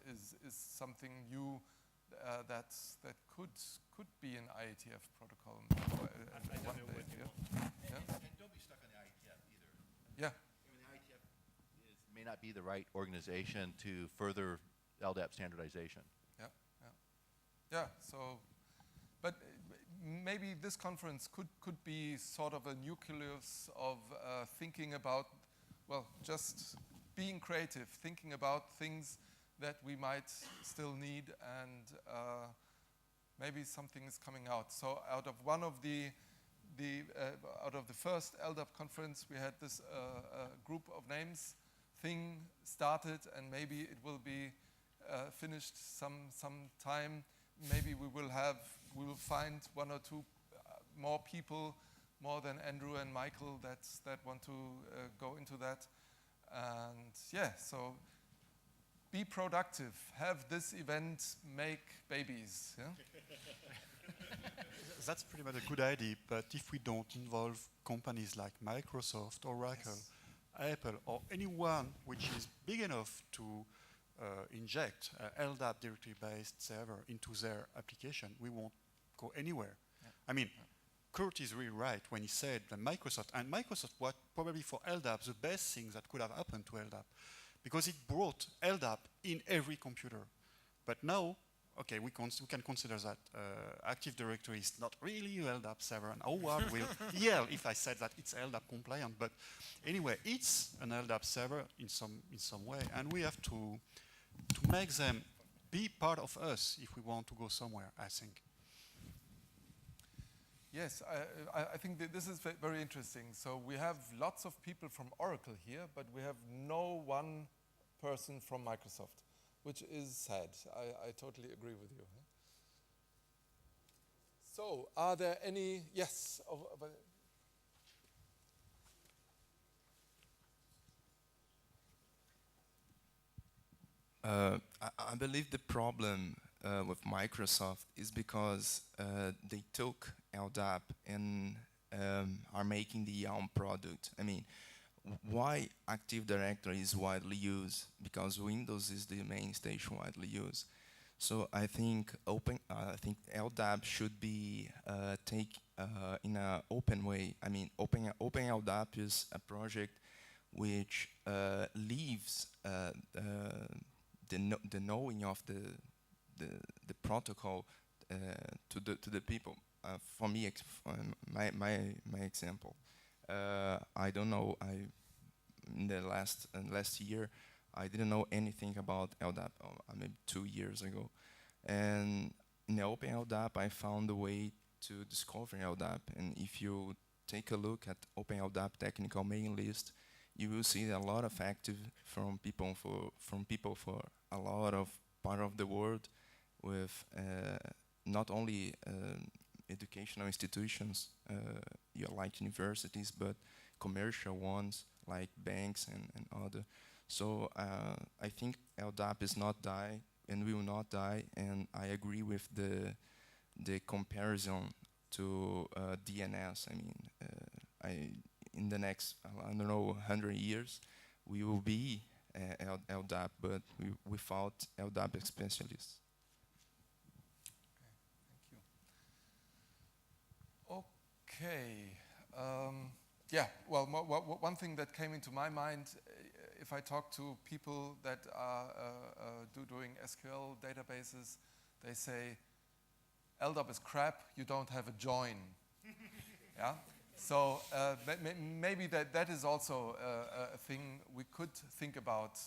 is something new that could be an IETF protocol. I don't know what and don't be stuck on the IETF either. Yeah. I mean, the IETF may not be the right organization to further LDAP standardization. Yeah, yeah. Yeah, so, but maybe this conference could be sort of a nucleus of thinking about, well, just being creative, thinking about things that we might still need, and maybe something is coming out. So out of one of out of the first LDAP conference, we had this group of names thing started, and maybe it will be finished some time. Maybe we will find 1 or 2 more people, more than Andrew and Michael, that want to go into that. And yeah, so be productive. Have this event make babies. Yeah? That's pretty much a good idea, but if we don't involve companies like Microsoft, Oracle, yes, Apple, or anyone which is big enough to inject LDAP directory-based server into their application, we won't go anywhere. Yeah. I mean, Kurt is really right when he said that Microsoft was probably for LDAP the best thing that could have happened to LDAP, because it brought LDAP in every computer. But now okay, we can consider that Active Directory is not really LDAP server, and Howard will yell if I said that it's LDAP compliant. But anyway, it's an LDAP server in some way, and we have to make them be part of us if we want to go somewhere, I think. Yes, I think that this is very interesting. So we have lots of people from Oracle here, but we have no one person from Microsoft, which is sad. I totally agree with you. So are there any, yes? I believe the problem with Microsoft is because they took LDAP and are making the own product. I mean, why Active Directory is widely used? Because Windows is the main station widely used. So I think LDAP should be take in an open way. I mean, Open LDAP is a project which leaves the knowing of the protocol to the people. For me, my example, I don't know. In the last year, I didn't know anything about LDAP. Maybe 2 years ago, and in the Open LDAP, I found a way to discover LDAP. And if you take a look at Open LDAP technical mailing list, you will see a lot of active from people for a lot of part of the world, with not only educational institutions, like universities, but commercial ones like banks and other. So I think LDAP is not die and will not die, and I agree with the comparison to DNS. I mean, in the next, I don't know, 100 years, we will be LDAP, but without LDAP specialists. Okay. Yeah, well, one thing that came into my mind, if I talk to people that are doing SQL databases, they say, LDAP is crap, you don't have a join. Yeah? So maybe that is also a thing we could think about,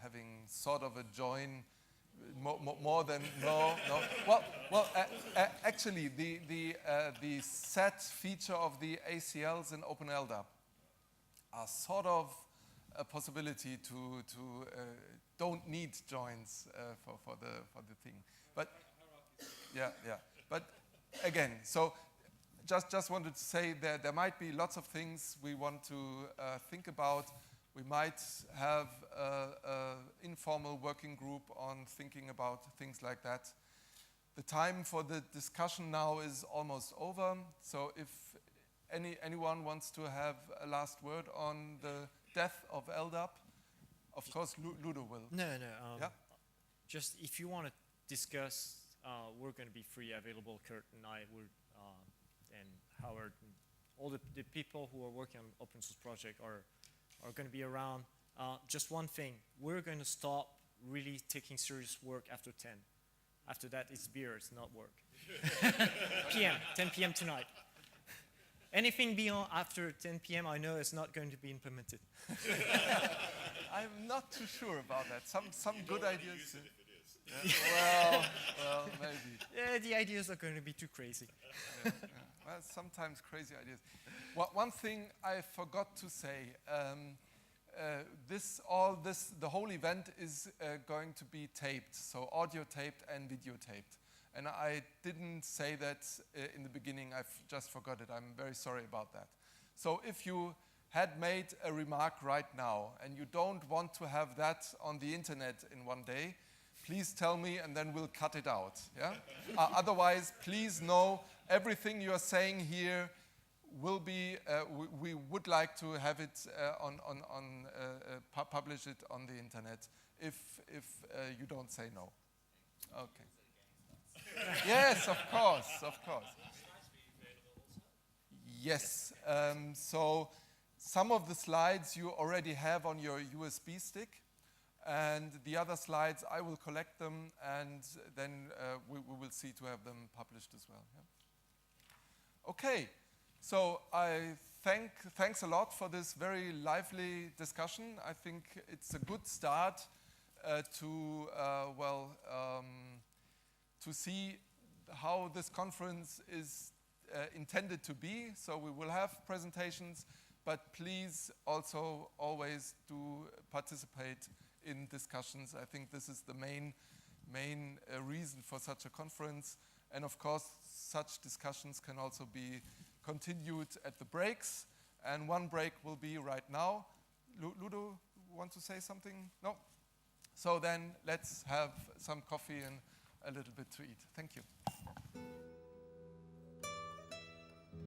having sort of a join, more than no. Well, actually, the set feature of the ACLs in Open LDAP are sort of a possibility to don't need joins for the thing. But yeah. But again, so. Just wanted to say that there might be lots of things we want to think about. We might have an informal working group on thinking about things like that. The time for the discussion now is almost over. So if anyone wants to have a last word on the death of LDAP, of course Ludo will. No. Yeah? Just if you want to discuss, we're going to be free, available. Kurt and I will. And Howard, and all the people who are working on open source project are going to be around. Just one thing, we're going to stop really taking serious work after 10. After that, it's beer, it's not work. 10 p.m. tonight. Anything beyond after 10 p.m., I know it's not going to be implemented. I'm not too sure about that. Some good ideas. Yeah. Well, maybe. Yeah, the ideas are going to be too crazy. Yeah. Well, sometimes crazy ideas. One thing I forgot to say, the whole event is going to be taped, so audio taped and video taped. And I didn't say that in the beginning, I've just forgot it. I'm very sorry about that. So if you had made a remark right now and you don't want to have that on the internet in one day, please tell me and then we'll cut it out. Yeah? Otherwise, please know everything you are saying here will be, we would like to have it publish it on the internet if you don't say no. Okay. Yes, of course. Yes, so some of the slides you already have on your USB stick. And the other slides, I will collect them, and then we will see to have them published as well. Yeah. Okay, so thanks a lot for this very lively discussion. I think it's a good start to see how this conference is intended to be. So we will have presentations, but please also always do participate in discussions. I think this is the main reason for such a conference. And of course, such discussions can also be continued at the breaks. And one break will be right now. Ludo, want to say something? No? So then let's have some coffee and a little bit to eat. Thank you.